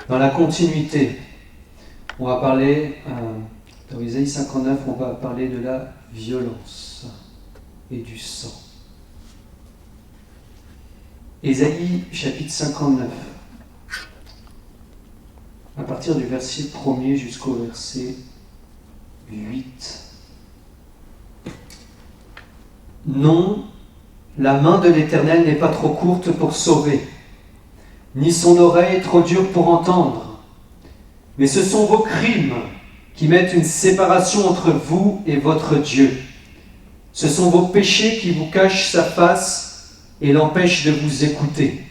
Dans la continuité, on va parler, dans Isaïe 59, on va parler de la violence et du sang. Isaïe chapitre 59, à partir du verset 1er jusqu'au verset 8. Non, la main de l'Éternel n'est pas trop courte pour sauver, ni son oreille trop dure pour entendre. Mais ce sont vos crimes qui mettent une séparation entre vous et votre Dieu. Ce sont vos péchés qui vous cachent sa face et l'empêchent de vous écouter.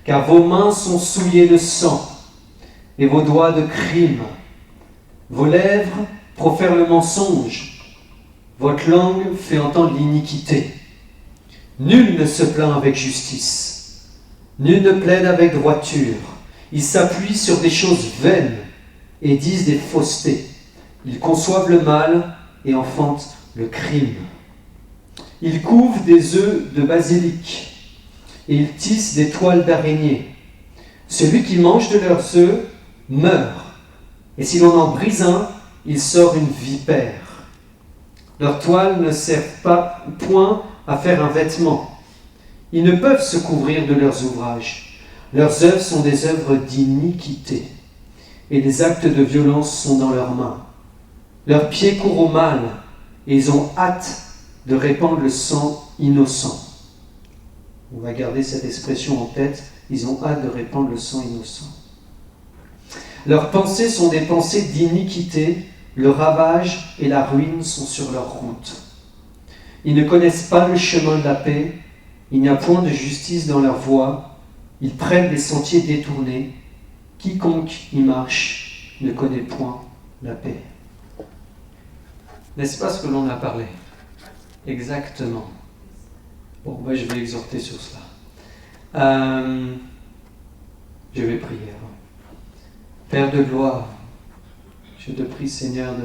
Car vos mains sont souillées de sang et vos doigts de crime. Vos lèvres profèrent le mensonge. Votre langue fait entendre l'iniquité. Nul ne se plaint avec justice. Nul ne plaide avec droiture. Ils s'appuient sur des choses vaines et disent des faussetés. Ils conçoivent le mal et enfantent le crime. Ils couvent des œufs de basilic et ils tissent des toiles d'araignée. Celui qui mange de leurs œufs meurt, et si l'on en brise un, il sort une vipère. Leurs toiles ne servent pas point à faire un vêtement. Ils ne peuvent se couvrir de leurs ouvrages. Leurs œuvres sont des œuvres d'iniquité, et les actes de violence sont dans leurs mains. Leurs pieds courent au mal, et ils ont hâte de répandre le sang innocent. On va garder cette expression en tête. Ils ont hâte de répandre le sang innocent. Leurs pensées sont des pensées d'iniquité. Le ravage et la ruine sont sur leur route. Ils ne connaissent pas le chemin de la paix. Il n'y a point de justice dans leur voie. Ils prennent les sentiers détournés. Quiconque y marche ne connaît point la paix. N'est-ce pas ce que l'on a parlé? Exactement. Bon, moi je vais exhorter sur cela. Je vais prier. Père de gloire, je te prie Seigneur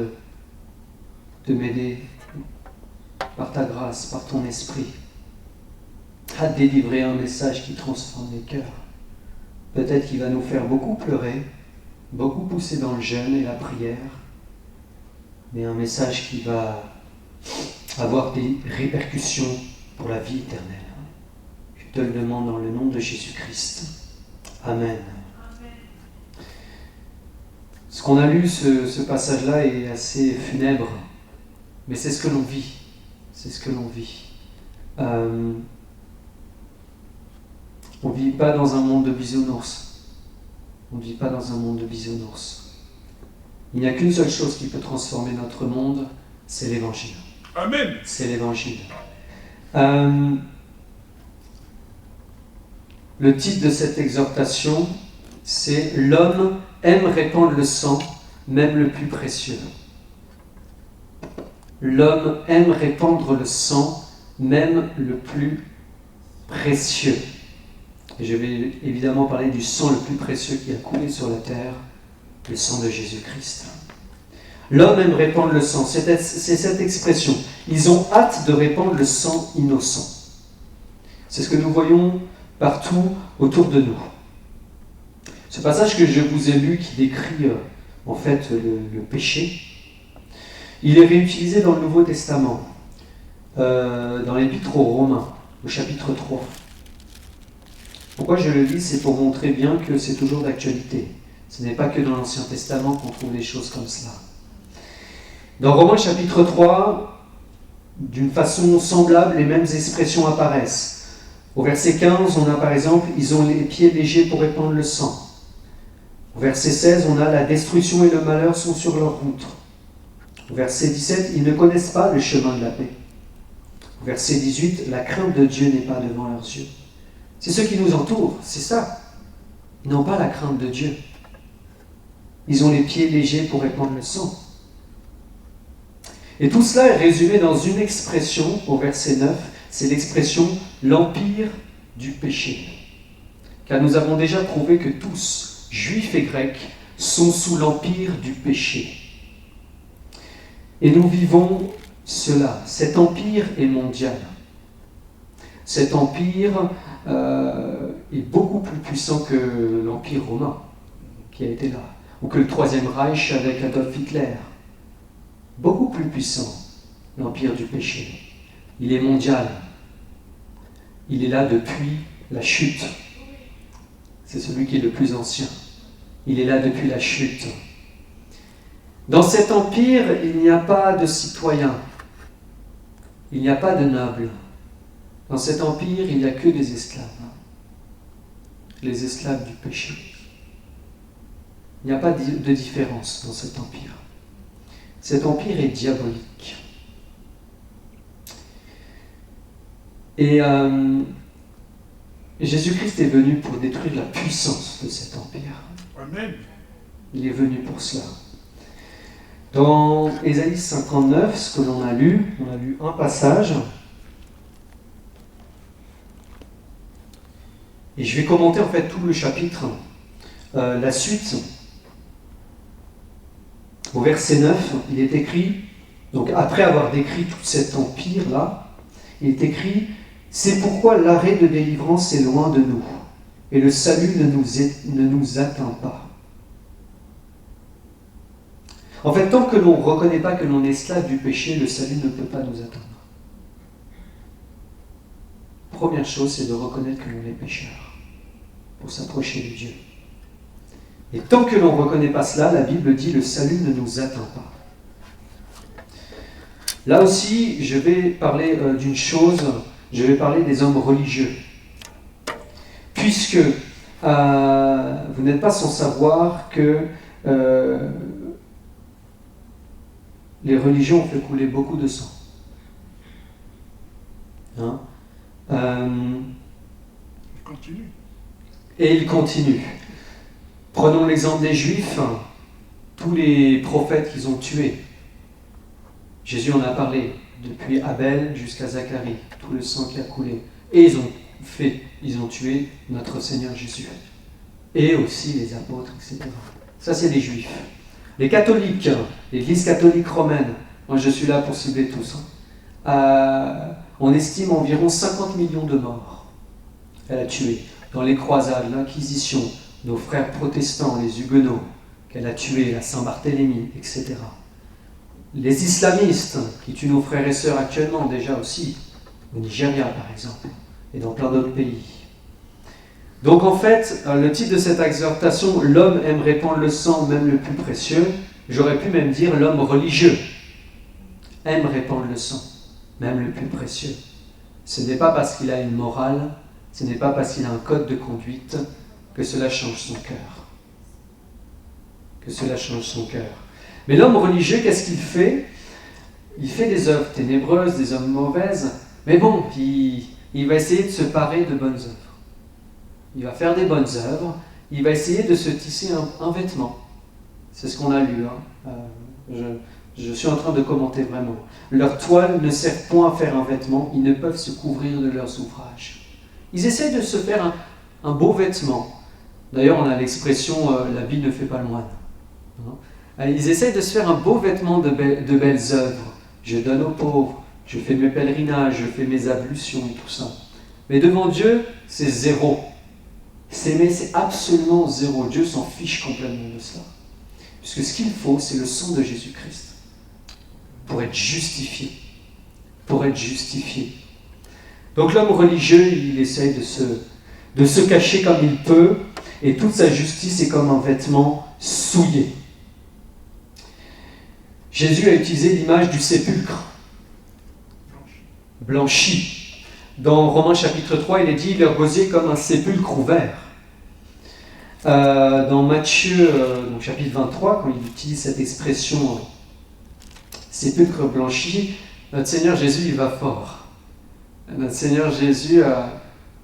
de m'aider par ta grâce, par ton esprit, à délivrer un message qui transforme les cœurs. Peut-être qu'il va nous faire beaucoup pleurer, beaucoup pousser dans le jeûne et la prière, mais un message qui va avoir des répercussions pour la vie éternelle. Je te le demande dans le nom de Jésus-Christ. Amen. Ce qu'on a lu, ce passage-là est assez funèbre, mais c'est ce que l'on vit. C'est ce que l'on vit. On ne vit pas dans un monde de bisounours. On ne vit pas dans un monde de bisounours. Il n'y a qu'une seule chose qui peut transformer notre monde, c'est l'Évangile. Amen. C'est l'Évangile. Le titre de cette exhortation, c'est « L'homme aime répandre le sang, même le plus précieux ». L'homme aime répandre le sang, même le plus précieux. Et je vais évidemment parler du sang le plus précieux qui a coulé sur la terre, le sang de Jésus-Christ. L'homme aime répandre le sang, c'est cette expression. Ils ont hâte de répandre le sang innocent. C'est ce que nous voyons partout autour de nous. Ce passage que je vous ai lu qui décrit en fait le péché, il est réutilisé dans le Nouveau Testament, dans l'Épître aux Romains, au chapitre 3. Pourquoi je le lis? C'est pour montrer bien que c'est toujours d'actualité. Ce n'est pas que dans l'Ancien Testament qu'on trouve des choses comme cela. Dans Romains chapitre 3, d'une façon semblable, les mêmes expressions apparaissent. Au verset 15, on a par exemple « Ils ont les pieds légers pour répandre le sang ». Au verset 16, on a « La destruction et le malheur sont sur leur route ». Au verset 17, « Ils ne connaissent pas le chemin de la paix ». Au verset 18, « La crainte de Dieu n'est pas devant leurs yeux ». C'est ceux qui nous entourent, c'est ça. Ils n'ont pas la crainte de Dieu. Ils ont les pieds légers pour répandre le sang. Et tout cela est résumé dans une expression, au verset 9, c'est l'expression « l'empire du péché ». Car nous avons déjà prouvé que tous, juifs et grecs, sont sous l'empire du péché. Et nous vivons cela. Cet empire est mondial. Cet empire est beaucoup plus puissant que l'empire romain. qui a été là, ou que le Troisième Reich avec Adolf Hitler. Beaucoup plus puissant, l'empire du péché. Il est mondial. Il est là depuis la chute. C'est celui qui est le plus ancien. Il est là depuis la chute. Dans cet empire, il n'y a pas de citoyens. Il n'y a pas de nobles. Dans cet empire, il n'y a que des esclaves. Les esclaves du péché. Il n'y a pas de différence dans cet empire. Cet empire est diabolique. Et Jésus-Christ est venu pour détruire la puissance de cet empire. Amen. Il est venu pour cela. Dans Ésaïe 59, ce que l'on a lu, on a lu un passage. Et je vais commenter en fait tout le chapitre, la suite. Au verset 9, il est écrit, donc après avoir décrit tout cet empire-là, il est écrit « C'est pourquoi l'arrêt de délivrance est loin de nous, et le salut ne nous atteint pas. » En fait, tant que l'on ne reconnaît pas que l'on est esclave du péché, le salut ne peut pas nous atteindre. Première chose, c'est de reconnaître que l'on est pécheur, pour s'approcher de Dieu. Et tant que l'on ne reconnaît pas cela, la Bible dit le salut ne nous atteint pas. Là aussi, je vais parler d'une chose, je vais parler des hommes religieux. Puisque vous n'êtes pas sans savoir que les religions ont fait couler beaucoup de sang. Hein? Continue. Et il continue. Prenons l'exemple des Juifs, tous les prophètes qu'ils ont tués. Jésus en a parlé, depuis Abel jusqu'à Zacharie, tout le sang qui a coulé. Et ils ont tué notre Seigneur Jésus. Et aussi les apôtres, etc. Ça, c'est les Juifs. Les catholiques, l'Église catholique romaine, moi je suis là pour cibler tous, on estime environ 50 millions de morts. Elle a tué dans les croisades, l'Inquisition, nos frères protestants, les Huguenots, qu'elle a tués, la Saint-Barthélemy, etc. Les islamistes, qui tuent nos frères et sœurs actuellement déjà aussi, au Nigeria par exemple, et dans plein d'autres pays. Donc en fait, le titre de cette exhortation, l'homme aime répandre le sang, même le plus précieux, j'aurais pu même dire l'homme religieux aime répandre le sang, même le plus précieux. Ce n'est pas parce qu'il a une morale, ce n'est pas parce qu'il a un code de conduite que cela change son cœur. Que cela change son cœur. Mais l'homme religieux, qu'est-ce qu'il fait? Il fait des œuvres ténébreuses, des œuvres mauvaises, mais bon, il va essayer de se parer de bonnes œuvres. Il va faire des bonnes œuvres, il va essayer de se tisser un vêtement. C'est ce qu'on a lu. Je suis en train de commenter vraiment. Leur toile ne sert point à faire un vêtement, ils ne peuvent se couvrir de leurs ouvrages. Ils essaient de se faire un beau vêtement. D'ailleurs, on a l'expression « l'habit ne fait pas le moine ». Ils essaient de se faire un beau vêtement de belles œuvres. Je donne aux pauvres, je fais mes pèlerinages, je fais mes ablutions et tout ça. Mais devant Dieu, c'est zéro. S'aimer, c'est absolument zéro. Dieu s'en fiche complètement de cela. Puisque ce qu'il faut, c'est le sang de Jésus-Christ. Pour être justifié. Pour être justifié. Donc l'homme religieux, il essaye de se cacher comme il peut, et toute sa justice est comme un vêtement souillé. Jésus a utilisé l'image du sépulcre. Blanchi. Dans Romains chapitre 3, il est dit « leur gosier comme un sépulcre ouvert ». Dans Matthieu donc chapitre 23, quand il utilise cette expression sépulcre blanchi, notre Seigneur Jésus, il va fort. Notre Seigneur Jésus,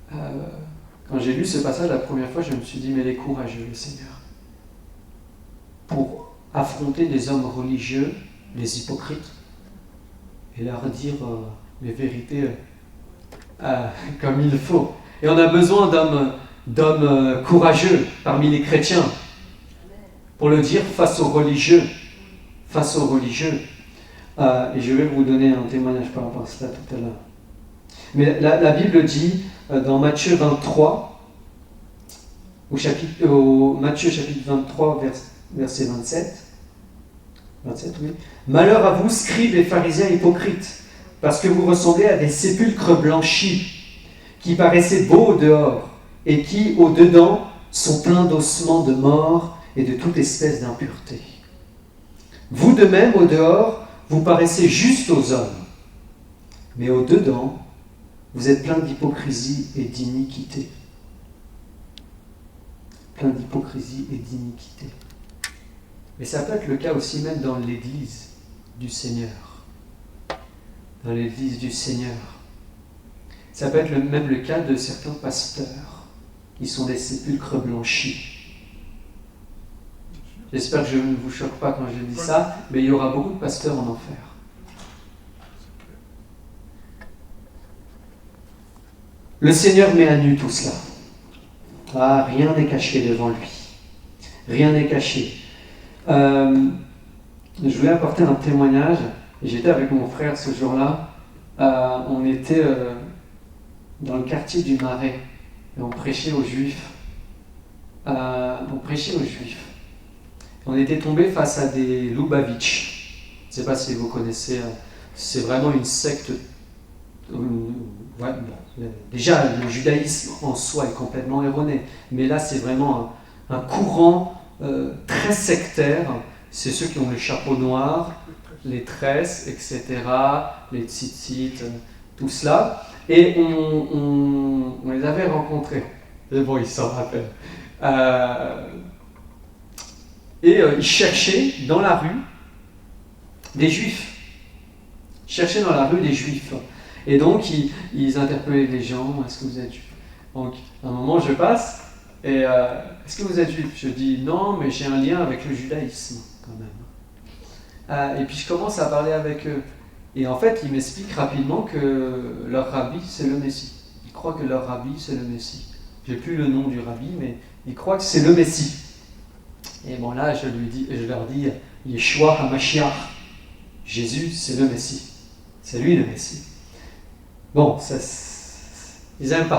quand j'ai lu ce passage la première fois, je me suis dit, mais il est courageux, le Seigneur, pour affronter les hommes religieux, les hypocrites, et leur dire les vérités comme il faut. Et on a besoin d'hommes courageux parmi les chrétiens pour le dire face aux religieux. Face aux religieux. Et je vais vous donner un témoignage par rapport à cela tout à l'heure. Mais la Bible dit dans Matthieu 23, au Matthieu chapitre 23, verset 27. 27, oui. Malheur à vous, scribes et pharisiens hypocrites, parce que vous ressemblez à des sépulcres blanchis, qui paraissaient beaux au dehors, et qui, au dedans, sont pleins d'ossements de mort et de toute espèce d'impureté. Vous de même, au dehors, vous paraissez juste aux hommes, mais au dedans, vous êtes plein d'hypocrisie et d'iniquité. Plein d'hypocrisie et d'iniquité. Mais ça peut être le cas aussi même dans l'Église du Seigneur. Dans l'Église du Seigneur. Ça peut être même le cas de certains pasteurs qui sont des sépulcres blanchis. J'espère que je ne vous choque pas quand je dis ça, mais il y aura beaucoup de pasteurs en enfer. Le Seigneur met à nu tout cela. Ah, rien n'est caché devant lui. Rien n'est caché. Je voulais apporter un témoignage. J'étais avec mon frère ce jour-là. On était dans le quartier du Marais et on prêchait aux Juifs. On était tombé face à des Lubavitch. Je ne sais pas si vous connaissez. C'est vraiment une secte. Déjà, le judaïsme en soi est complètement erroné, mais là, c'est vraiment un courant très sectaire. C'est ceux qui ont le chapeau noir, les tresses, etc., les tzitzit, tout cela. Et on les avait rencontrés. Et bon, ils s'en rappellent. Ils cherchaient dans la rue des Juifs. Et donc, ils interpellaient les gens. Est-ce que vous êtes juif? Donc, à un moment, je passe. Et est-ce que vous êtes juif? Je dis non, mais j'ai un lien avec le judaïsme, quand même. Et puis, je commence à parler avec eux. Et en fait, ils m'expliquent rapidement que leur rabbi, c'est le Messie. Ils croient que leur rabbi, c'est le Messie. J'ai plus le nom du rabbi, mais ils croient que c'est le Messie. Et bon, là, je leur dis Yeshua HaMashiach. Jésus, c'est le Messie. C'est lui le Messie. Bon, ils n'aiment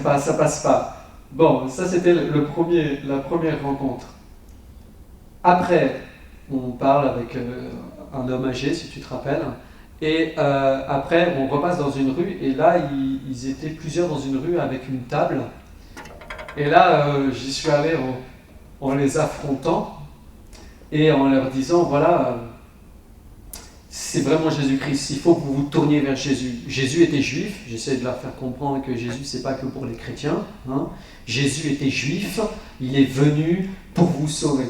pas, ça passe pas. Bon, ça c'était la première rencontre. Après, on parle avec un homme âgé, si tu te rappelles, et après, on repasse dans une rue, et là, ils étaient plusieurs dans une rue avec une table, et là, j'y suis allé en les affrontant, et en leur disant, voilà... c'est vraiment Jésus-Christ, il faut que vous vous tourniez vers Jésus. Jésus était juif, j'essaie de leur faire comprendre que Jésus, c'est pas que pour les chrétiens. Jésus était juif, il est venu pour vous sauver.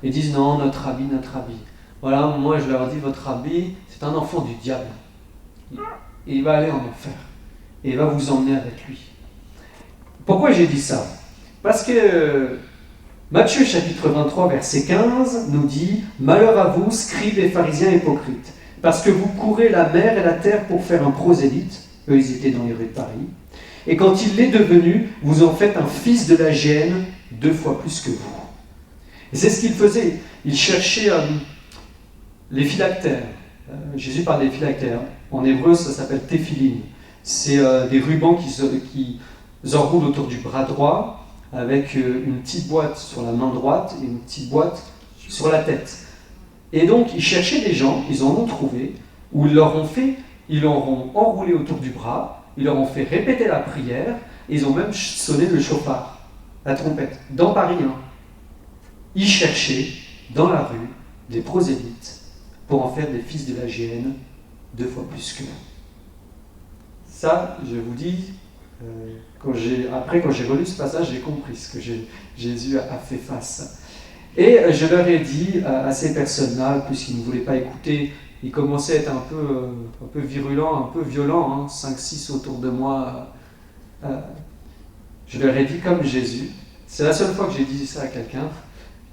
Ils disent non, notre rabbi. Voilà, moi je leur dis, votre rabbi, c'est un enfant du diable. Et il va aller en enfer. Et il va vous emmener avec lui. Pourquoi j'ai dit ça? Parce que Matthieu chapitre 23, verset 15 nous dit « Malheur à vous, scribes et pharisiens hypocrites, parce que vous courez la mer et la terre pour faire un prosélyte. » Eux, ils étaient dans les rues de Paris. « Et quand il l'est devenu, vous en faites un fils de la géhenne 2 fois plus que vous. » Et c'est ce qu'ils faisaient. Ils cherchaient les phylactères. Jésus parle des phylactères. En hébreu, ça s'appelle téphilim. C'est des rubans qui s'enroulent autour du bras droit, avec une petite boîte sur la main droite et une petite boîte sur la tête. Et donc, ils cherchaient des gens, ils en ont trouvé, où ils leur ont enroulé autour du bras, ils leur ont fait répéter la prière, et ils ont même sonné le chauffard, la trompette, dans Paris. Ils cherchaient, dans la rue, des prosélytes, pour en faire des fils de la géhenne 2 fois plus qu'eux. Ça, je vous dis... quand j'ai relu ce passage, j'ai compris ce que Jésus a fait face. Et je leur ai dit à ces personnes-là, puisqu'ils ne voulaient pas écouter, ils commençaient à être un peu virulents, un peu violents, 5-6 autour de moi. Je leur ai dit comme Jésus. C'est la seule fois que j'ai dit ça à quelqu'un.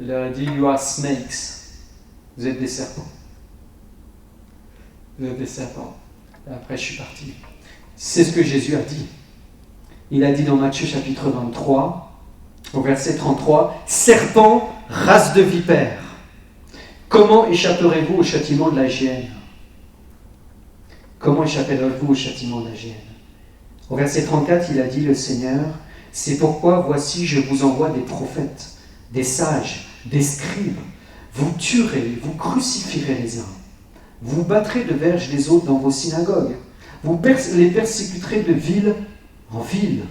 Je leur ai dit « You are snakes ». Vous êtes des serpents. Vous êtes des serpents. Et après, je suis parti. C'est ce que Jésus a dit. Il a dit dans Matthieu chapitre 23, au verset 33, « Serpents, race de vipères, comment échapperez-vous au châtiment de la géhenne ?» Comment échapperez-vous au châtiment de la géhenne? Au verset 34, il a dit, le Seigneur, « C'est pourquoi, voici, je vous envoie des prophètes, des sages, des scribes. Vous tuerez, vous crucifierez les uns. Vous battrez de verges les autres dans vos synagogues. Vous les persécuterez de ville en ville,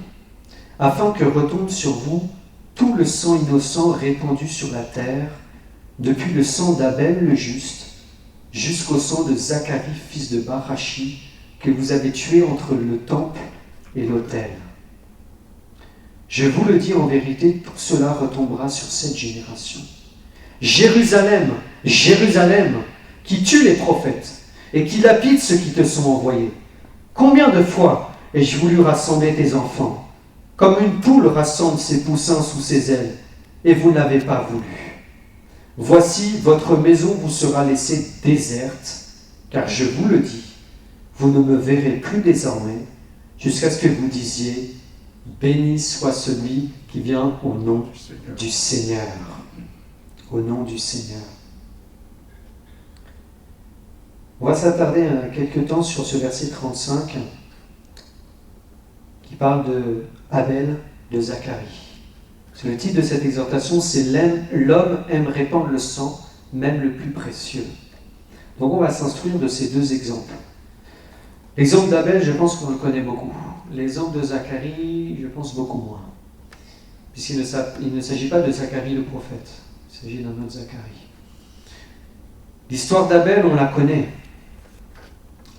afin que retombe sur vous tout le sang innocent répandu sur la terre, depuis le sang d'Abel le juste, jusqu'au sang de Zacharie, fils de Barachi, que vous avez tué entre le temple et l'autel. Je vous le dis en vérité, tout cela retombera sur cette génération. Jérusalem, Jérusalem, qui tue les prophètes et qui lapide ceux qui te sont envoyés. Combien de fois ai-je voulu rassembler tes enfants, comme une poule rassemble ses poussins sous ses ailes, et vous n'avez pas voulu. Voici, votre maison vous sera laissée déserte, car je vous le dis, vous ne me verrez plus désormais, jusqu'à ce que vous disiez, béni soit celui qui vient au nom du Seigneur. Au nom du Seigneur. On va s'attarder quelque temps sur ce verset 35 qui parle de Abel de Zacharie. Le titre de cette exhortation, c'est « L'homme aime répandre le sang, même le plus précieux ». Donc on va s'instruire de ces deux exemples. L'exemple d'Abel, je pense qu'on le connaît beaucoup. L'exemple de Zacharie, je pense beaucoup moins. Puisqu'il ne s'agit pas de Zacharie le prophète, il s'agit d'un autre Zacharie. L'histoire d'Abel, on la connaît.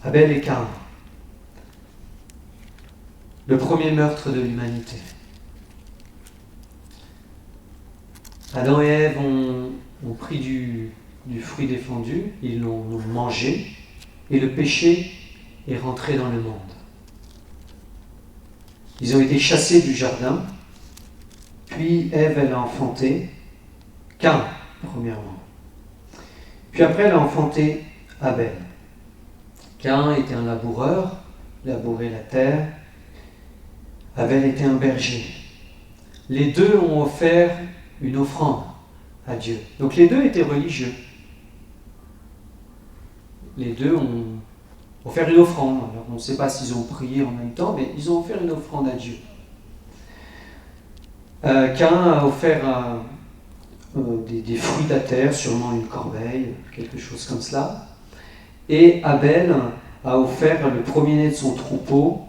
Abel et Caïn. Le premier meurtre de l'humanité. Adam et Ève ont pris du fruit défendu, ils l'ont mangé, et le péché est rentré dans le monde. Ils ont été chassés du jardin, puis Ève, elle a enfanté Caïn, premièrement. Puis après, elle a enfanté Abel. Caïn était un laboureur, labourait la terre. Abel était un berger. Les deux ont offert une offrande à Dieu. Donc les deux étaient religieux. Les deux ont offert une offrande. Alors on ne sait pas s'ils ont prié en même temps, mais ils ont offert une offrande à Dieu. Caïn a offert des fruits de la terre, sûrement une corbeille, quelque chose comme cela. Et Abel a offert le premier-né de son troupeau.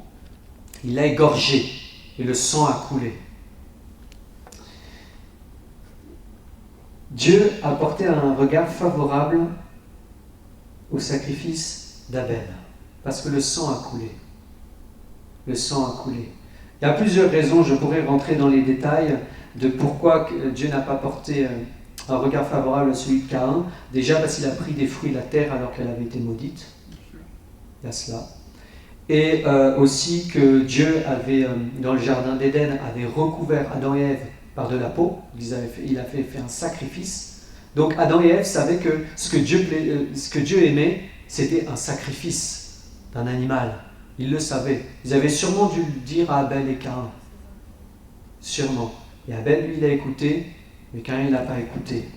Il l'a égorgé et le sang a coulé. Dieu a porté un regard favorable au sacrifice d'Abel, parce que le sang a coulé. Le sang a coulé. Il y a plusieurs raisons, je pourrais rentrer dans les détails de pourquoi Dieu n'a pas porté un regard favorable à celui de Caïn. Déjà parce qu'il a pris des fruits de la terre alors qu'elle avait été maudite. Il y a cela. Et aussi que Dieu avait, dans le jardin d'Éden, avait recouvert Adam et Ève par de la peau. Il a fait un sacrifice. Donc Adam et Ève savaient que ce que Dieu aimait, c'était un sacrifice d'un animal. Ils le savaient. Ils avaient sûrement dû le dire à Abel et Caïn. Sûrement. Et Abel, lui, il a écouté, mais Caïn, il n'a pas écouté.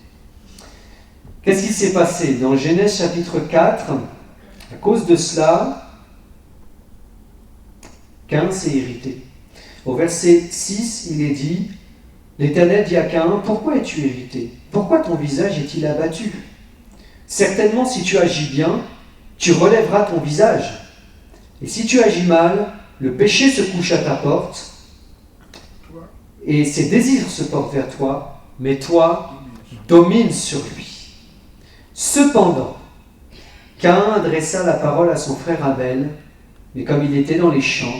Qu'est-ce qui s'est passé ? Dans Genèse chapitre 4, à cause de cela, Caïn s'est irrité. Au verset 6, il est dit, l'Éternel dit à Caïn, pourquoi es-tu irrité ? Pourquoi ton visage est-il abattu ? Certainement, si tu agis bien, tu relèveras ton visage. Et si tu agis mal, le péché se couche à ta porte, et ses désirs se portent vers toi, mais toi, domine sur lui. Cependant, Caïn adressa la parole à son frère Abel, mais comme ils étaient dans les champs,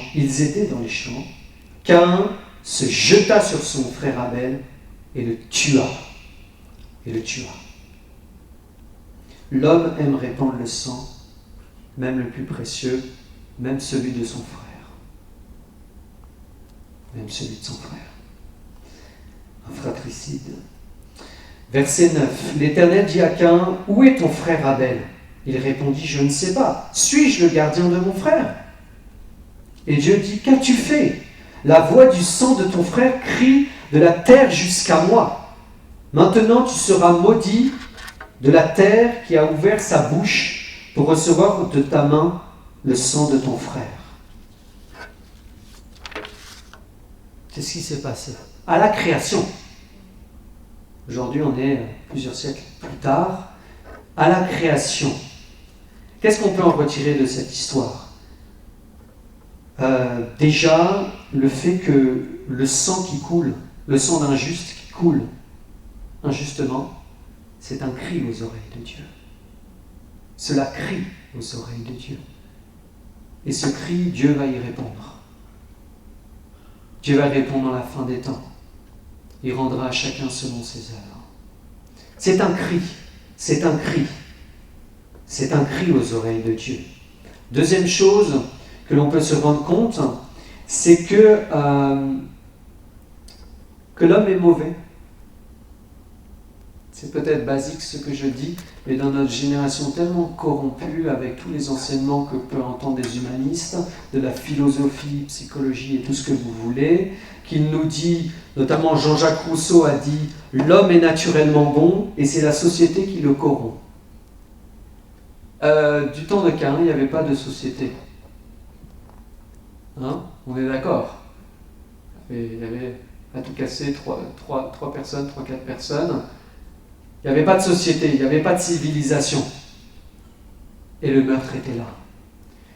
Caïn se jeta sur son frère Abel et le tua. L'homme aime répandre le sang, même le plus précieux, même celui de son frère. Un fratricide. Verset 9. L'Éternel dit à Caïn, où est ton frère Abel ? Il répondit, je ne sais pas. Suis-je le gardien de mon frère ? Et Dieu dit, qu'as-tu fait ? La voix du sang de ton frère crie de la terre jusqu'à moi. Maintenant tu seras maudit de la terre qui a ouvert sa bouche pour recevoir de ta main le sang de ton frère. C'est ce qui s'est passé. À la création. Aujourd'hui, on est plusieurs siècles plus tard. À la création. Qu'est-ce qu'on peut en retirer de cette histoire ? Déjà, le fait que le sang qui coule, le sang d'un juste qui coule injustement, c'est un cri aux oreilles de Dieu. Cela crie aux oreilles de Dieu. Et ce cri, Dieu va y répondre. Dieu va répondre dans la fin des temps. Il rendra à chacun selon ses œuvres. C'est un cri. C'est un cri. C'est un cri aux oreilles de Dieu. Deuxième chose que l'on peut se rendre compte, c'est que l'homme est mauvais. C'est peut-être basique ce que je dis, mais dans notre génération tellement corrompue avec tous les enseignements que peuvent entendre des humanistes, de la philosophie, psychologie et tout ce que vous voulez, qu'il nous dit, notamment Jean-Jacques Rousseau a dit « L'homme est naturellement bon et c'est la société qui le corrompt ». Du temps de Caïn, il n'y avait pas de société. Hein ? On est d'accord ? Il y avait, à tout casser, 3 personnes, 3-4 personnes. Il n'y avait pas de société, il n'y avait pas de civilisation. Et le meurtre était là.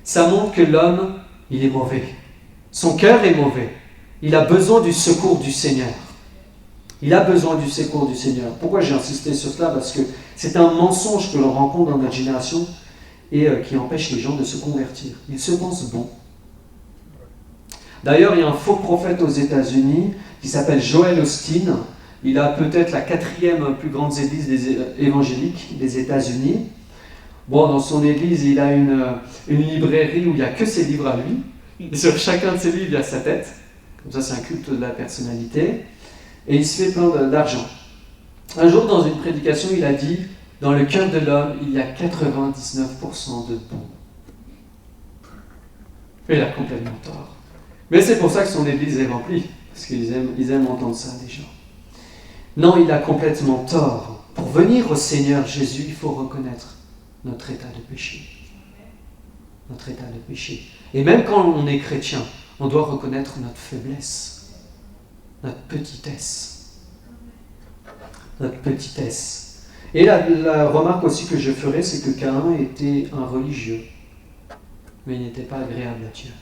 Ça montre que l'homme, il est mauvais. Son cœur est mauvais. Il a besoin du secours du Seigneur. Il a besoin du secours du Seigneur. Pourquoi j'ai insisté sur cela ? Parce que c'est un mensonge que l'on rencontre dans notre génération et qui empêche les gens de se convertir. Ils se pensent bons. D'ailleurs, il y a un faux prophète aux États-Unis qui s'appelle Joel Osteen. Il a peut-être la 4e plus grande église évangélique des États-Unis. Bon, dans son église, il a une librairie où il n'y a que ses livres à lui. Et sur chacun de ses livres, il y a sa tête. Comme ça, c'est un culte de la personnalité. Et il se fait plein d'argent. Un jour, dans une prédication, il a dit « Dans le cœur de l'homme, il y a 99% de bon. » Et il a complètement tort. Mais c'est pour ça que son église est remplie. Parce qu'ils aiment entendre ça, les gens. Non, il a complètement tort. Pour venir au Seigneur Jésus, il faut reconnaître notre état de péché. Notre état de péché. Et même quand on est chrétien, on doit reconnaître notre faiblesse, notre petitesse. Notre petitesse. Et la remarque aussi que je ferai, c'est que Caïn était un religieux. Mais il n'était pas agréable à Dieu.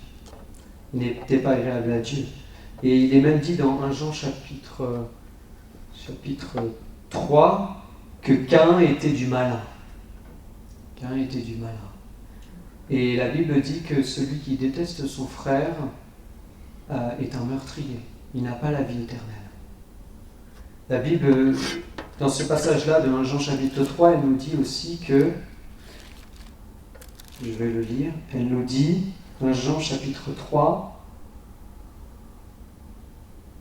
Il n'était pas agréable à Dieu. Et il est même dit dans 1 Jean chapitre 3, que Caïn était du malin. Caïn était du malin. Et la Bible dit que celui qui déteste son frère est un meurtrier. Il n'a pas la vie éternelle. La Bible, dans ce passage-là de 1 Jean chapitre 3, elle nous dit aussi que, je vais le lire, elle nous dit, 1 Jean chapitre 3,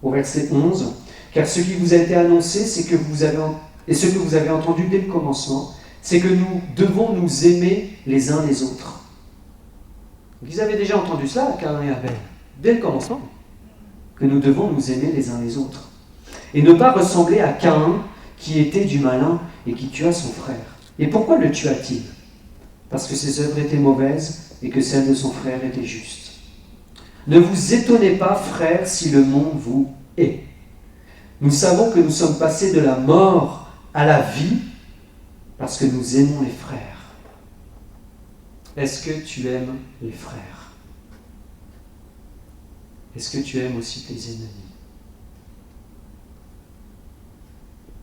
au verset 11, « Car ce qui vous a été annoncé, et ce que vous avez entendu dès le commencement, c'est que nous devons nous aimer les uns les autres. » Donc, ils avaient déjà entendu cela, Caïn et Abel, dès le commencement, que nous devons nous aimer les uns les autres. Et ne pas ressembler à Caïn, qui était du malin et qui tua son frère. Et pourquoi le tua-t-il ? Parce que ses œuvres étaient mauvaises et que celles de son frère étaient justes. Ne vous étonnez pas, frères, si le monde vous hait. Nous savons que nous sommes passés de la mort à la vie parce que nous aimons les frères. Est-ce que tu aimes les frères ? Est-ce que tu aimes aussi tes ennemis ?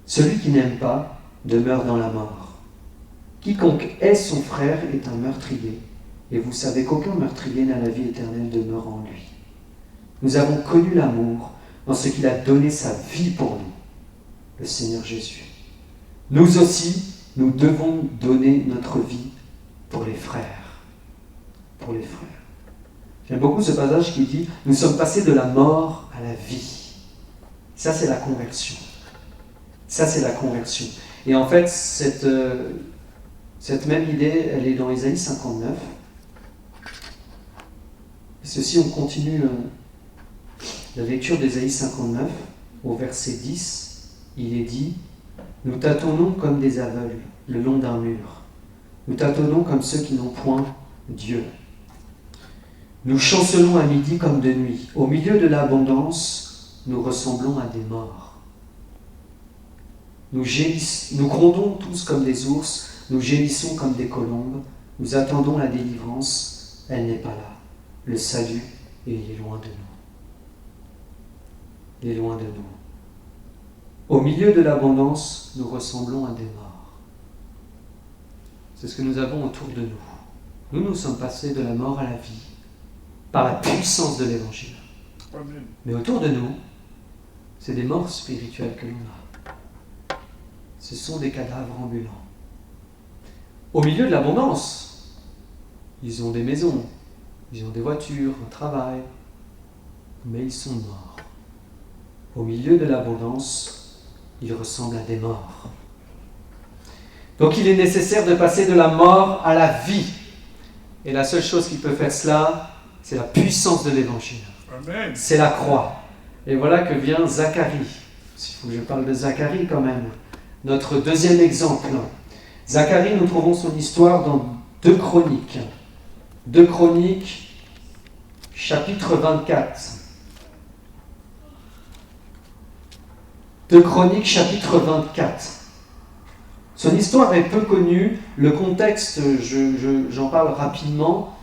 Celui qui n'aime pas demeure dans la mort. Quiconque hait son frère est un meurtrier. Et vous savez qu'aucun meurtrier n'a la vie éternelle demeurant en lui. Nous avons connu l'amour dans ce qu'il a donné sa vie pour nous, le Seigneur Jésus. Nous aussi, nous devons donner notre vie pour les frères. Pour les frères. J'aime beaucoup ce passage qui dit « Nous sommes passés de la mort à la vie ». Ça, c'est la conversion. Ça, c'est la conversion. Et en fait, cette même idée, elle est dans Ésaïe 59. Et ceci, on continue la lecture d'Ésaïe 59, au verset 10. Il est dit « Nous tâtonnons comme des aveugles, le long d'un mur. Nous tâtonnons comme ceux qui n'ont point Dieu. Nous chancelons à midi comme de nuit. Au milieu de l'abondance, nous ressemblons à des morts. Nous grondons tous comme des ours, nous gémissons comme des colombes, nous attendons la délivrance, elle n'est pas là. Le salut, il est loin de nous. Il est loin de nous. Au milieu de l'abondance, nous ressemblons à des morts. C'est ce que nous avons autour de nous. Nous sommes passés de la mort à la vie par la puissance de l'Évangile. Amen. Mais autour de nous, c'est des morts spirituelles que l'on a. Ce sont des cadavres ambulants. Au milieu de l'abondance, ils ont des maisons, ils ont des voitures, un travail, mais ils sont morts. Au milieu de l'abondance, ils ressemblent à des morts. Donc il est nécessaire de passer de la mort à la vie. Et la seule chose qui peut faire cela, c'est la puissance de l'Évangile. Amen. C'est la croix. Et voilà que vient Zacharie. Il faut que je parle de Zacharie quand même. Notre deuxième exemple. Zacharie, nous trouvons son histoire dans 2 Chroniques. 2 Chroniques, chapitre 24. 2 Chroniques, chapitre 24. Son histoire est peu connue. Le contexte, j'en parle rapidement.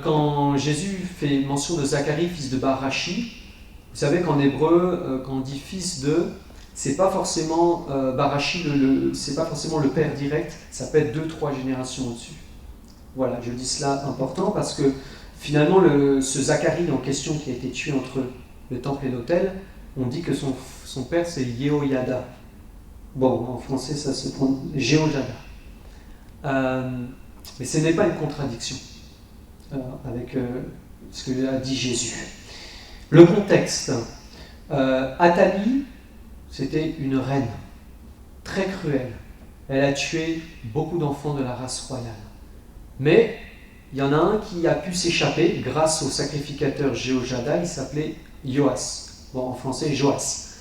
Quand Jésus fait mention de Zacharie, fils de Barachi, vous savez qu'en hébreu, quand on dit fils de, c'est pas forcément Barachi, c'est pas forcément le père direct, ça peut être 2-3 générations au-dessus. Voilà, je dis cela important parce que finalement, ce Zacharie en question qui a été tué entre le temple et l'autel, on dit que son père c'est Yehoyada. Bon, en français ça se prononce Jéhojada. Mais ce n'est pas une contradiction avec ce que a dit Jésus. Le contexte. Athalie, c'était une reine très cruelle. Elle a tué beaucoup d'enfants de la race royale. Mais il y en a un qui a pu s'échapper grâce au sacrificateur Jéhojada, il s'appelait Joas. Bon, en français, Joas.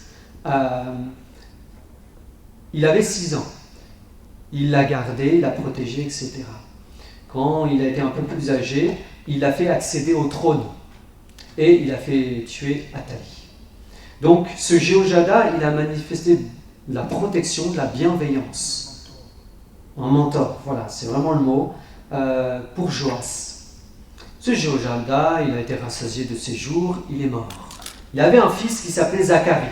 Il avait 6 ans. Il l'a gardé, il l'a protégé, etc. Quand il a été un peu plus âgé, il l'a fait accéder au trône. Et il a fait tuer Athalie. Donc, ce Jéhojada, il a manifesté de la protection, de la bienveillance. Un mentor, voilà, c'est vraiment le mot, pour Joas. Ce Jéhojada, il a été rassasié de ses jours, il est mort. Il avait un fils qui s'appelait Zacharie.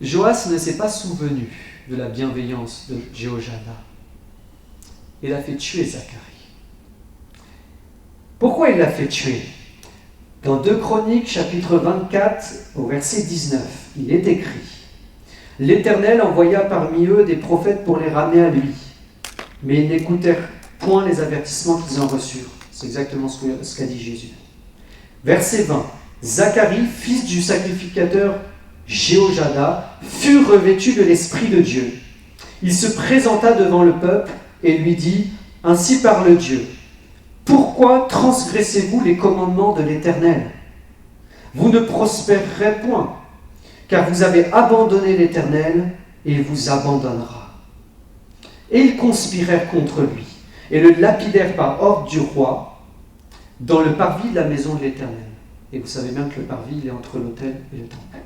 Joas ne s'est pas souvenu de la bienveillance de Jéhojada. Il a fait tuer Zacharie. Pourquoi il l'a fait tuer ? Dans 2 Chroniques, chapitre 24, au verset 19, il est écrit « L'Éternel envoya parmi eux des prophètes pour les ramener à lui, mais ils n'écoutèrent point les avertissements qu'ils en reçurent. » C'est exactement ce qu'a dit Jésus. Verset 20. Zacharie, fils du sacrificateur Jéhojada, fut revêtu de l'Esprit de Dieu. Il se présenta devant le peuple et lui dit « Ainsi parle Dieu. Pourquoi transgressez-vous les commandements de l'Éternel ? Vous ne prospérerez point, car vous avez abandonné l'Éternel et il vous abandonnera. » Et ils conspirèrent contre lui et le lapidèrent par ordre du roi dans le parvis de la maison de l'Éternel. Et vous savez bien que le parvis, il est entre l'autel et le temple.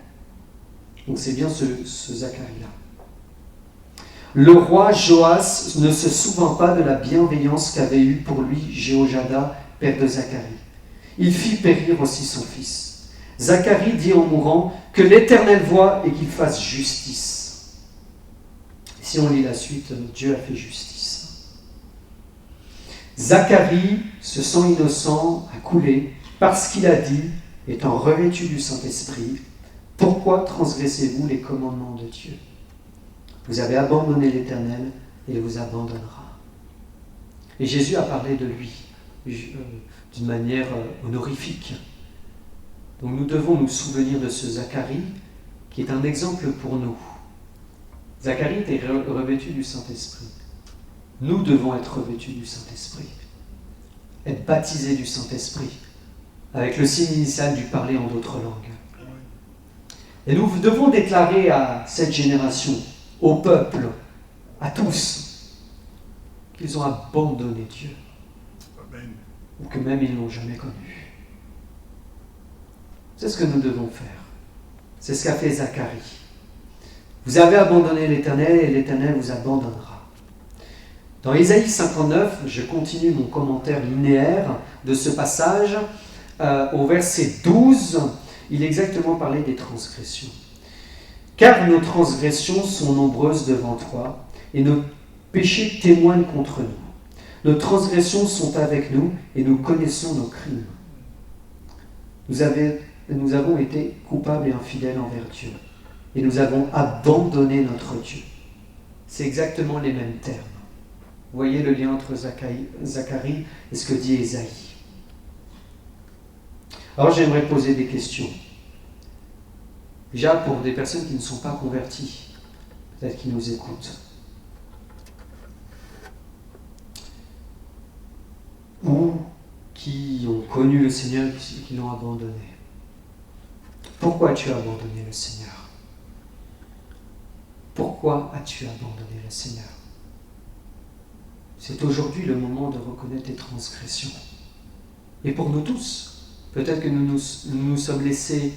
Donc c'est bien ce Zacharie-là. Le roi Joas ne se souvint pas de la bienveillance qu'avait eue pour lui Jéhojada, père de Zacharie. Il fit périr aussi son fils. Zacharie dit en mourant que l'Éternel voit et qu'il fasse justice. Si on lit la suite, Dieu a fait justice. Zacharie, se sent innocent, a coulé parce qu'il a dit, étant revêtu du Saint-Esprit, « Pourquoi transgressez-vous les commandements de Dieu ? Vous avez abandonné l'Éternel et il vous abandonnera. » Et Jésus a parlé de lui d'une manière honorifique. Donc nous devons nous souvenir de ce Zacharie qui est un exemple pour nous. Zacharie était revêtu du Saint-Esprit. Nous devons être revêtus du Saint-Esprit, être baptisés du Saint-Esprit, avec le signe initial du parler en d'autres langues. Et nous devons déclarer à cette génération, au peuple, à tous, qu'ils ont abandonné Dieu. Amen. ou que même ils ne l'ont jamais connu. C'est ce que nous devons faire. C'est ce qu'a fait Zacharie. Vous avez abandonné l'Éternel et l'Éternel vous abandonnera. Dans Ésaïe 59, je continue mon commentaire linéaire de ce passage. Au verset 12, il est exactement parlé des transgressions. Car nos transgressions sont nombreuses devant toi, et nos péchés témoignent contre nous. Nos transgressions sont avec nous, et nous connaissons nos crimes. Nous avons été coupables et infidèles envers Dieu, et nous avons abandonné notre Dieu. C'est exactement les mêmes termes. Vous voyez le lien entre Zacharie et ce que dit Ésaïe. Alors j'aimerais poser des questions. Déjà pour des personnes qui ne sont pas converties, peut-être qui nous écoutent. Ou qui ont connu le Seigneur et qui l'ont abandonné. Pourquoi as-tu abandonné le Seigneur? Pourquoi as-tu abandonné le Seigneur? C'est aujourd'hui le moment de reconnaître tes transgressions. Et pour nous tous, peut-être que nous nous sommes laissés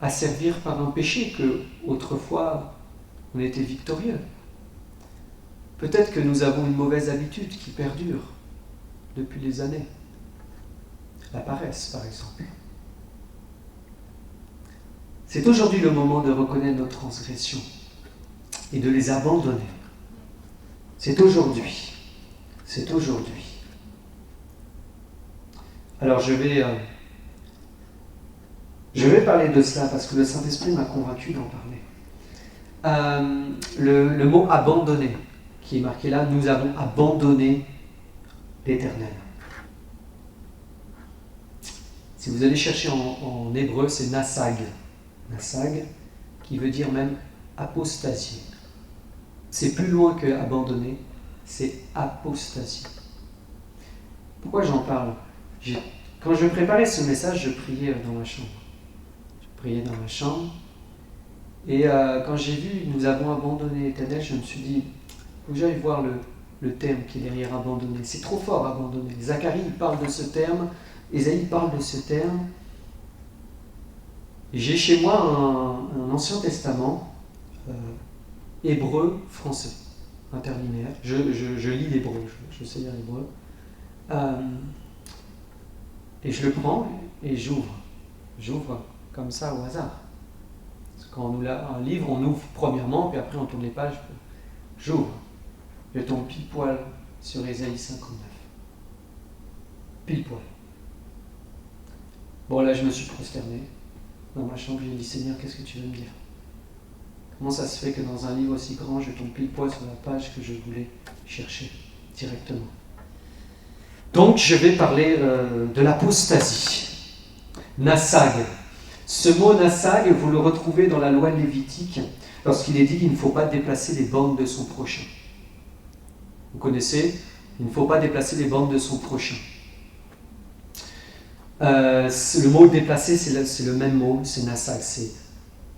asservir par un péché que, autrefois, on était victorieux. Peut-être que nous avons une mauvaise habitude qui perdure depuis des années. La paresse, par exemple. C'est aujourd'hui le moment de reconnaître nos transgressions et de les abandonner. C'est aujourd'hui. C'est aujourd'hui. Alors je vais parler de cela parce que le Saint-Esprit m'a convaincu d'en parler. Le mot abandonner qui est marqué là, nous avons abandonné l'Éternel. Si vous allez chercher en hébreu, c'est nasag. Nasag, qui veut dire même apostasier. C'est plus loin que abandonner, c'est apostasie. Pourquoi j'en parle? Quand je préparais ce message, je priais dans ma chambre. Et quand j'ai vu « Nous avons abandonné l'Éternel », je me suis dit « Faut que j'aille voir le terme qui est derrière abandonner ». C'est trop fort, abandonner. Zacharie parle de ce terme, Ésaïe parle de ce terme. J'ai chez moi un Ancien Testament hébreu français, interlinéaire. Je lis l'hébreu, je sais lire l'hébreu. Et je le prends et j'ouvre. J'ouvre comme ça au hasard. Parce que quand on ouvre un livre, on ouvre premièrement, puis après on tourne les pages. J'ouvre. Je tombe pile poil sur Ésaïe 59. Pile poil. Bon, là, je me suis prosterné dans ma chambre. J'ai dit, Seigneur, qu'est-ce que tu veux me dire? Comment ça se fait que dans un livre aussi grand, je tombe pile poil sur la page que je voulais chercher directement? Donc, je vais parler de l'apostasie. Nasag. Ce mot nasag, vous le retrouvez dans la loi lévitique, lorsqu'il est dit qu'il ne faut pas déplacer les bornes de son prochain. Vous connaissez? Il ne faut pas déplacer les bornes de son prochain. Le mot déplacer, c'est le même mot, c'est nasag, c'est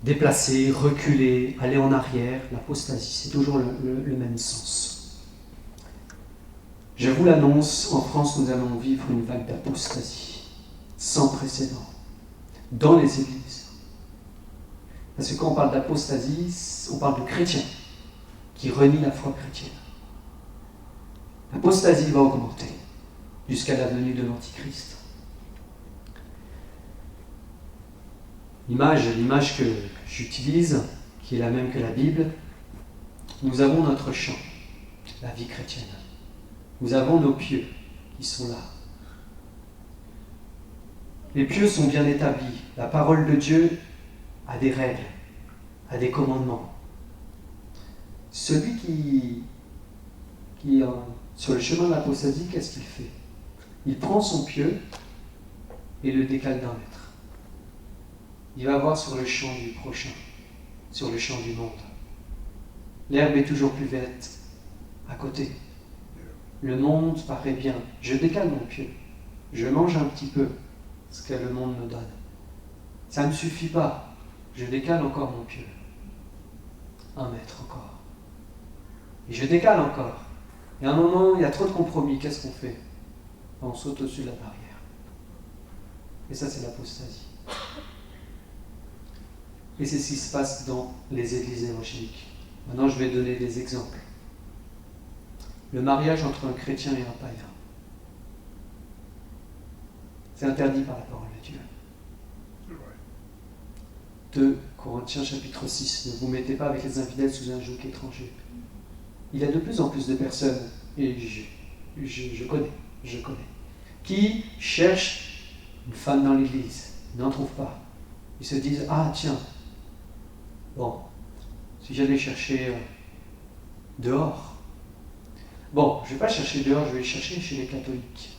déplacer, reculer, aller en arrière, l'apostasie, c'est toujours le même sens. Je vous l'annonce, en France, nous allons vivre une vague d'apostasie sans précédent dans les églises. Parce que quand on parle d'apostasie, on parle de chrétiens qui renient la foi chrétienne. L'apostasie va augmenter jusqu'à la venue de l'Antichrist. L'image que j'utilise, qui est la même que la Bible, nous avons notre champ, la vie chrétienne. Nous avons nos pieux qui sont là. Les pieux sont bien établis. La parole de Dieu a des règles, a des commandements. Celui qui est sur le chemin de l'apostasie, qu'est-ce qu'il fait? Il prend son pieu et le décale d'un mètre. Il va voir sur le champ du prochain, sur le champ du monde. L'herbe est toujours plus verte à côté. Le monde paraît bien. Je décale mon pieu. Je mange un petit peu ce que le monde me donne. Ça ne suffit pas. Je décale encore mon pieu. 1 mètre encore. Et je décale encore. Et à un moment, il y a trop de compromis. Qu'est-ce qu'on fait? on saute au-dessus de la barrière. Et ça, c'est l'apostasie. Et c'est ce qui se passe dans les églises évangéliques. Maintenant, je vais donner des exemples. Le mariage entre un chrétien et un païen. C'est interdit par la parole de Dieu. C'est vrai. 2 Corinthiens chapitre 6. Ne vous mettez pas avec les infidèles sous un joug étranger. Il y a de plus en plus de personnes, et je connais, qui cherchent une femme dans l'église, n'en trouvent pas. Ils se disent, ah tiens, bon, si j'allais chercher dehors, bon, je ne vais pas chercher dehors, je vais chercher chez les catholiques.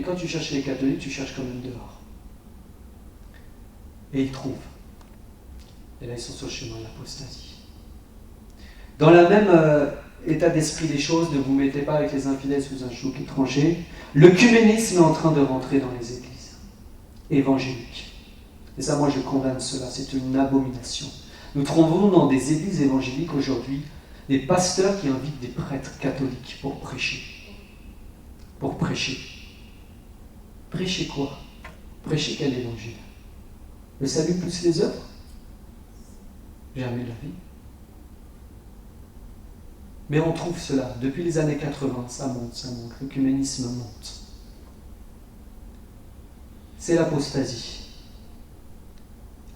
Quand tu cherches chez les catholiques, tu cherches quand même dehors. Et ils trouvent. Et là, ils sont sur le chemin de l'apostasie. Dans le même état d'esprit des choses, ne vous mettez pas avec les infidèles sous un joug étranger, l'œcuménisme est en train de rentrer dans les églises évangéliques. Et ça, moi, je condamne cela. C'est une abomination. Nous trouvons dans des églises évangéliques aujourd'hui des pasteurs qui invitent des prêtres catholiques pour prêcher. Pour prêcher. Prêcher quoi? Prêcher quel évangile? Le salut plus les œuvres? Jamais de la vie. Mais on trouve cela. Depuis les années 80, ça monte. L'œcuménisme monte. C'est l'apostasie.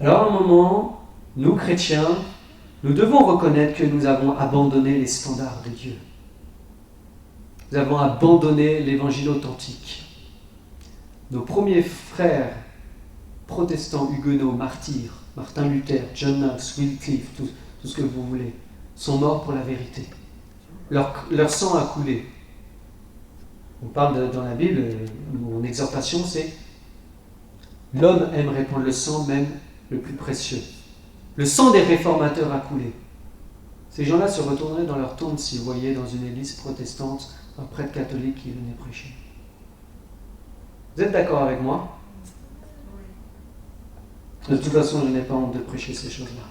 Alors à un moment, nous chrétiens, nous devons reconnaître que nous avons abandonné les standards de Dieu. Nous avons abandonné l'évangile authentique. Nos premiers frères protestants, huguenots, martyrs, Martin Luther, John Knox, Wycliffe, tout ce que vous voulez, sont morts pour la vérité. Leur sang a coulé. On parle dans la Bible, mon exhortation c'est « L'homme aime répandre le sang, même le plus précieux. » Le sang des réformateurs a coulé. Ces gens-là se retourneraient dans leur tombe s'ils voyaient dans une église protestante un prêtre catholique qui venait prêcher. Vous êtes d'accord avec moi? De toute façon, je n'ai pas honte de prêcher ces choses-là.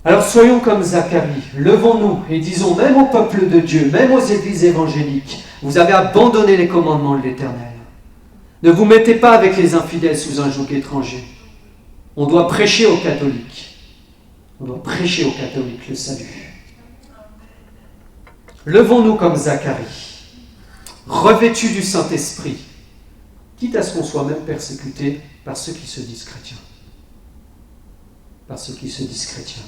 Alors soyons comme Zacharie, levons-nous et disons même au peuple de Dieu, même aux églises évangéliques, vous avez abandonné les commandements de l'Éternel. Ne vous mettez pas avec les infidèles sous un joug étranger. On doit prêcher aux catholiques. On doit prêcher aux catholiques le salut. Levons-nous comme Zacharie, revêtus du Saint-Esprit, quitte à ce qu'on soit même persécuté par ceux qui se disent chrétiens. Par ceux qui se disent chrétiens.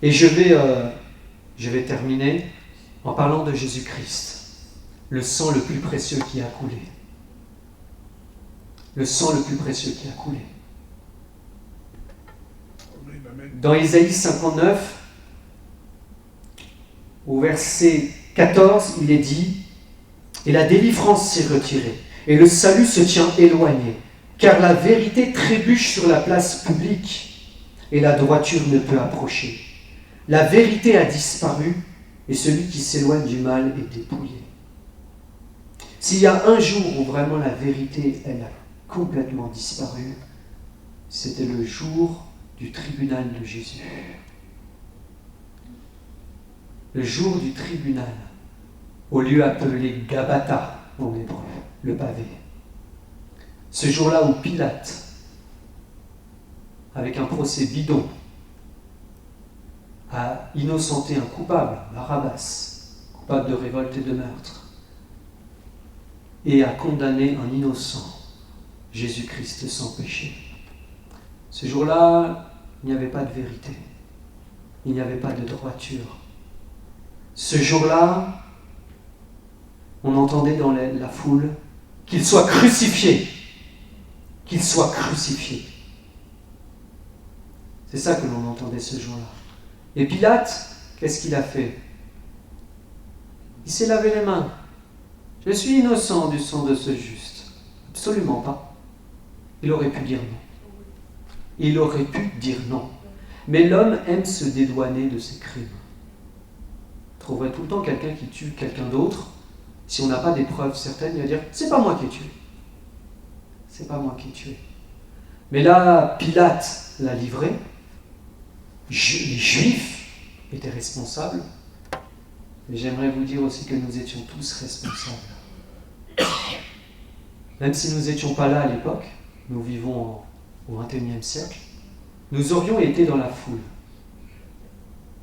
Et je vais terminer en parlant de Jésus-Christ, le sang le plus précieux qui a coulé. Le sang le plus précieux qui a coulé. Dans Isaïe 59, au verset 14, il est dit « Et la délivrance s'est retirée, et le salut se tient éloigné, car la vérité trébuche sur la place publique, et la droiture ne peut approcher. La vérité a disparu, et celui qui s'éloigne du mal est dépouillé. » S'il y a un jour où vraiment la vérité, elle a complètement disparu, c'était le jour du tribunal de Jésus. Le jour du tribunal, au lieu appelé Gabata en hébreu, le pavé. Ce jour-là où Pilate, avec un procès bidon, a innocenté un coupable, Barabbas, coupable de révolte et de meurtre, et a condamné un innocent, Jésus-Christ sans péché. Ce jour-là, il n'y avait pas de vérité. Il n'y avait pas de droiture. Ce jour-là, on entendait dans la foule qu'il soit crucifié. Qu'il soit crucifié. C'est ça que l'on entendait ce jour-là. Et Pilate, qu'est-ce qu'il a fait? Il s'est lavé les mains. Je suis innocent du sang de ce juste. Absolument pas. Il aurait pu dire non. Il aurait pu dire non. Mais l'homme aime se dédouaner de ses crimes. On trouverait tout le temps quelqu'un qui tue quelqu'un d'autre. Si on n'a pas des preuves certaines, il va dire « c'est pas moi qui ai tué. C'est pas moi qui ai tué. » Mais là, Pilate l'a livré. Les Juifs étaient responsables. Mais j'aimerais vous dire aussi que nous étions tous responsables. Même si nous n'étions pas là à l'époque, nous vivons au XXIe siècle, nous aurions été dans la foule.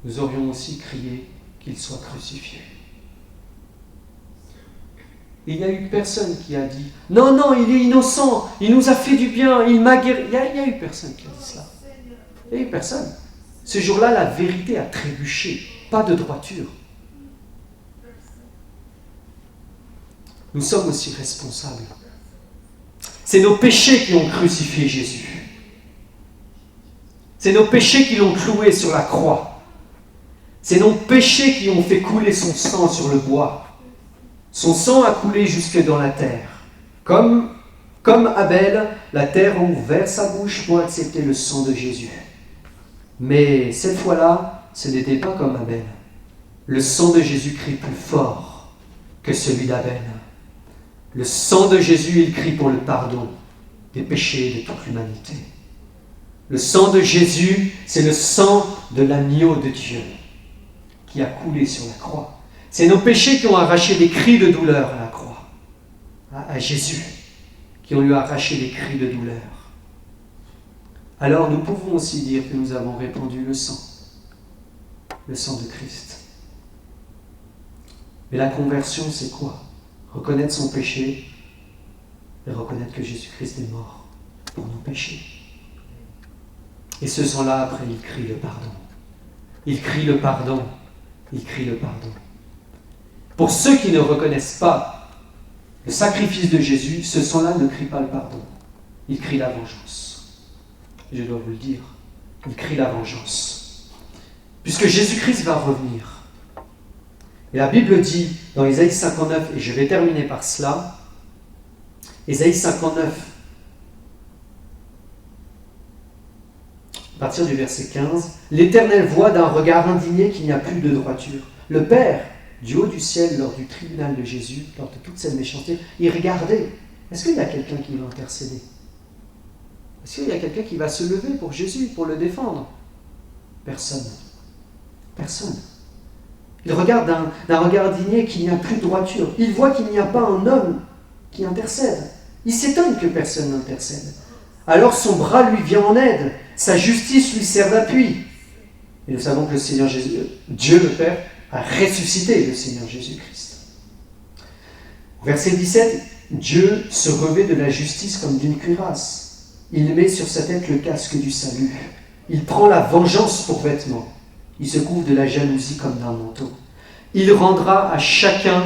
Nous aurions aussi crié qu'il soit crucifié. Il n'y a eu personne qui a dit « Non, non, il est innocent, il nous a fait du bien, il m'a guéri. » Il n'y a eu personne qui a dit cela. Il n'y a eu personne. Ce jour-là, la vérité a trébuché, pas de droiture. Nous sommes aussi responsables. C'est nos péchés qui ont crucifié Jésus. C'est nos péchés qui l'ont cloué sur la croix. C'est nos péchés qui ont fait couler son sang sur le bois. Son sang a coulé jusque dans la terre. Comme Abel, la terre a ouvert sa bouche pour accepter le sang de Jésus. Mais cette fois-là, ce n'était pas comme Abel. Le sang de Jésus crie plus fort que celui d'Abel. Le sang de Jésus, il crie pour le pardon des péchés de toute l'humanité. Le sang de Jésus, c'est le sang de l'agneau de Dieu qui a coulé sur la croix. C'est nos péchés qui ont arraché des cris de douleur à la croix, à Jésus, qui ont lui arraché des cris de douleur. Alors nous pouvons aussi dire que nous avons répandu le sang de Christ. Mais la conversion, c'est quoi? Reconnaître son péché et reconnaître que Jésus-Christ est mort pour nos péchés. Et ce sang-là, après, il crie le pardon. Il crie le pardon. Il crie le pardon. Pour ceux qui ne reconnaissent pas le sacrifice de Jésus, ce sang-là ne crie pas le pardon. Il crie la vengeance. Je dois vous le dire. Il crie la vengeance. Puisque Jésus-Christ va revenir. Et la Bible dit dans Ésaïe 59, et je vais terminer par cela, Ésaïe 59, à partir du verset 15, « L'Éternel voit d'un regard indigné qu'il n'y a plus de droiture. Le Père, du haut du ciel, lors du tribunal de Jésus, lors de toute cette méchanceté, il regardait. Est-ce qu'il y a quelqu'un qui va intercéder? Est-ce qu'il y a quelqu'un qui va se lever pour Jésus, pour le défendre? Personne. Personne. Il regarde d'un regard indigné qu'il n'y a plus de droiture. Il voit qu'il n'y a pas un homme qui intercède. Il s'étonne que personne n'intercède. Alors son bras lui vient en aide. Sa justice lui sert d'appui. Et nous savons que le Seigneur Jésus, Dieu le Père, a ressuscité le Seigneur Jésus-Christ. Verset 17, Dieu se revêt de la justice comme d'une cuirasse. Il met sur sa tête le casque du salut. Il prend la vengeance pour vêtement. Il se couvre de la jalousie comme d'un manteau. Il rendra à chacun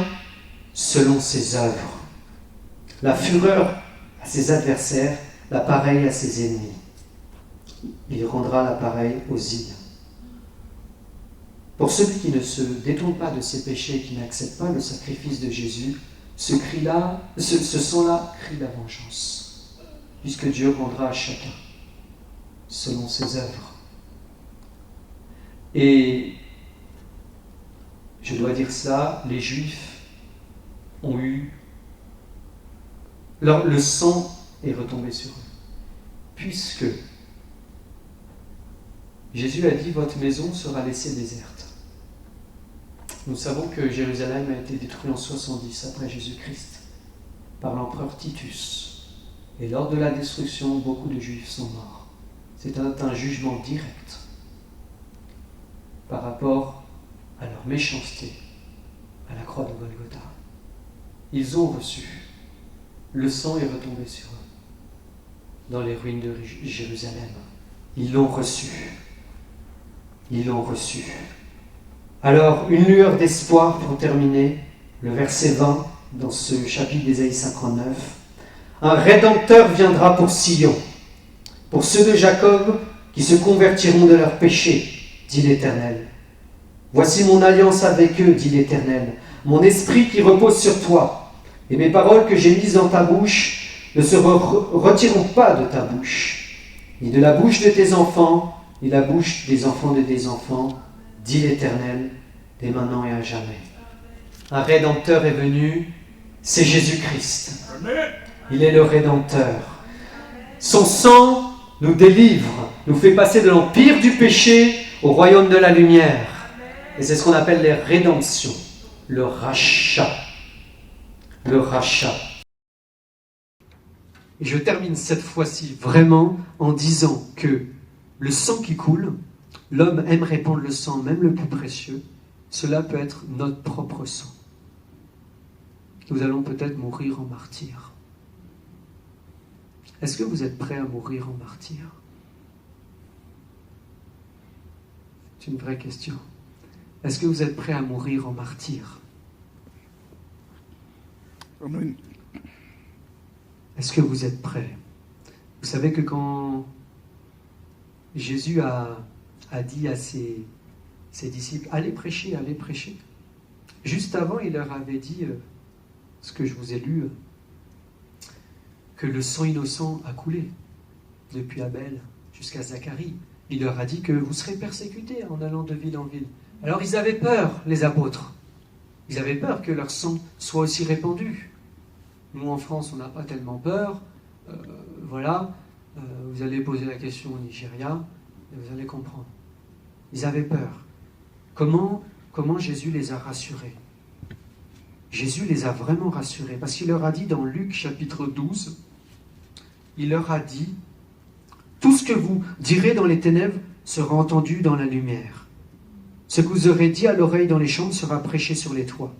selon ses œuvres. La fureur à ses adversaires, la pareille à ses ennemis. Il rendra la pareille aux îles. Pour celui qui ne se détourne pas de ses péchés et qui n'accepte pas le sacrifice de Jésus, ce sang-là crie la vengeance, puisque Dieu rendra à chacun selon ses œuvres. Et je dois dire cela, les Juifs ont eu... Le sang est retombé sur eux. Puisque Jésus a dit, votre maison sera laissée déserte. Nous savons que Jérusalem a été détruite en 70 après Jésus-Christ par l'empereur Titus. Et lors de la destruction, beaucoup de Juifs sont morts. C'est un jugement direct par rapport à leur méchanceté à la croix de Golgotha. Ils ont reçu. Le sang est retombé sur eux dans les ruines de Jérusalem. Ils l'ont reçu. Ils l'ont reçu. Alors, une lueur d'espoir pour terminer, le verset 20 dans ce chapitre d'Ésaïe 59. Un Rédempteur viendra pour Sion, pour ceux de Jacob qui se convertiront de leurs péchés, dit l'Éternel. Voici mon alliance avec eux, dit l'Éternel, mon esprit qui repose sur toi, et mes paroles que j'ai mises dans ta bouche ne se retireront pas de ta bouche, ni de la bouche de tes enfants, ni de la bouche des enfants de tes enfants, dit l'Éternel, dès maintenant et à jamais. Un Rédempteur est venu, c'est Jésus-Christ. Il est le Rédempteur. Son sang nous délivre, nous fait passer de l'empire du péché au royaume de la lumière. Et c'est ce qu'on appelle les rédemptions. le rachat. Le rachat. Et je termine cette fois-ci vraiment en disant que le sang qui coule, l'homme aime répandre le sang, même le plus précieux, cela peut être notre propre sang. Nous allons peut-être mourir en martyr. Est-ce que vous êtes prêts à mourir en martyr? C'est une vraie question. Est-ce que vous êtes prêts à mourir en martyr? Amen. Est-ce que vous êtes prêts? Vous savez que quand Jésus a dit à ses disciples, allez prêcher, juste avant, il leur avait dit, ce que je vous ai lu, que le sang innocent a coulé, depuis Abel jusqu'à Zacharie. Il leur a dit que vous serez persécutés en allant de ville en ville. Alors ils avaient peur, les apôtres. Ils avaient peur que leur sang soit aussi répandu. Nous, en France, on n'a pas tellement peur. Vous allez poser la question au Nigeria et vous allez comprendre. Ils avaient peur. Comment Jésus les a rassurés? Jésus les a vraiment rassurés, parce qu'il leur a dit dans Luc chapitre 12, il leur a dit, tout ce que vous direz dans les ténèbres sera entendu dans la lumière. Ce que vous aurez dit à l'oreille dans les chambres sera prêché sur les toits.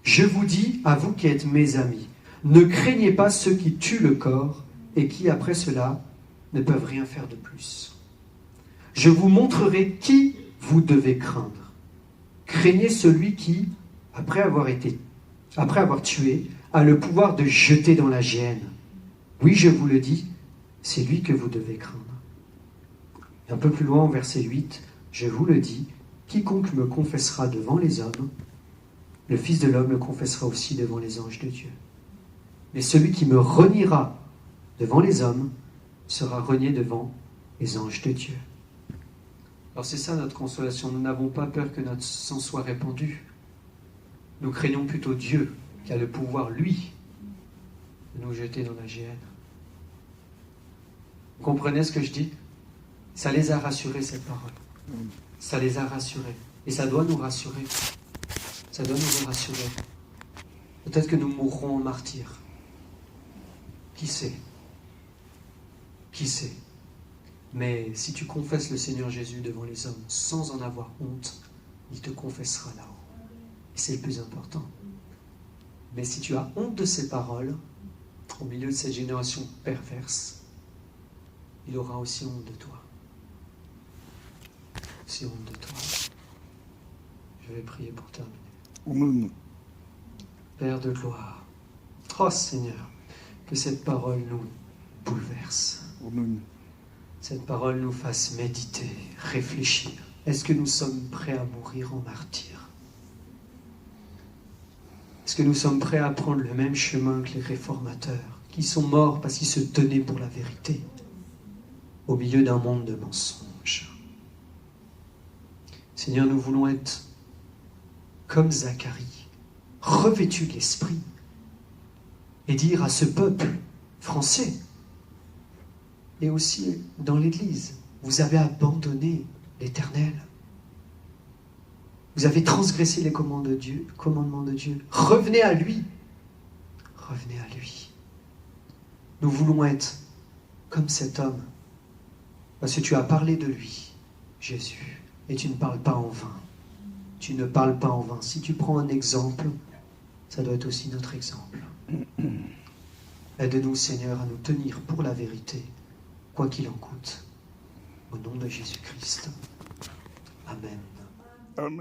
Je vous dis, à vous qui êtes mes amis, ne craignez pas ceux qui tuent le corps et qui, après cela, ne peuvent rien faire de plus. Je vous montrerai qui vous devez craindre. Craignez celui qui, après avoir tué, a le pouvoir de jeter dans la géhenne. Oui, je vous le dis, c'est lui que vous devez craindre. Et un peu plus loin, au verset 8, je vous le dis, quiconque me confessera devant les hommes, le Fils de l'homme le confessera aussi devant les anges de Dieu. Mais celui qui me reniera devant les hommes sera renié devant les anges de Dieu. Alors c'est ça notre consolation. Nous n'avons pas peur que notre sang soit répandu. Nous craignons plutôt Dieu qui a le pouvoir, lui, de nous jeter dans la géhenne. Vous comprenez ce que je dis? Ça les a rassurés, cette parole. Ça les a rassurés. Et ça doit nous rassurer. Ça doit nous rassurer. Peut-être que nous mourrons en martyrs. Qui sait? Qui sait? Mais si tu confesses le Seigneur Jésus devant les hommes sans en avoir honte, il te confessera là-haut. Et c'est le plus important. Mais si tu as honte de ces paroles, au milieu de cette génération perverse, il aura aussi honte de toi. Aussi honte de toi. Je vais prier pour terminer. Amen. Père de gloire, oh Seigneur, que cette parole nous bouleverse. Amen. Cette parole nous fasse méditer, réfléchir. Est-ce que nous sommes prêts à mourir en martyrs? Est-ce que nous sommes prêts à prendre le même chemin que les réformateurs, qui sont morts parce qu'ils se tenaient pour la vérité, au milieu d'un monde de mensonges? Seigneur, nous voulons être comme Zacharie, revêtus de l'Esprit, et dire à ce peuple français, et aussi dans l'Église, vous avez abandonné l'Éternel. Vous avez transgressé les commandements de Dieu. Revenez à lui. Revenez à lui. Nous voulons être comme cet homme, parce que tu as parlé de lui, Jésus, et tu ne parles pas en vain. Tu ne parles pas en vain. Si tu prends un exemple, ça doit être aussi notre exemple. Aide-nous, Seigneur, à nous tenir pour la vérité, quoi qu'il en coûte. Au nom de Jésus-Christ. Amen. Amen.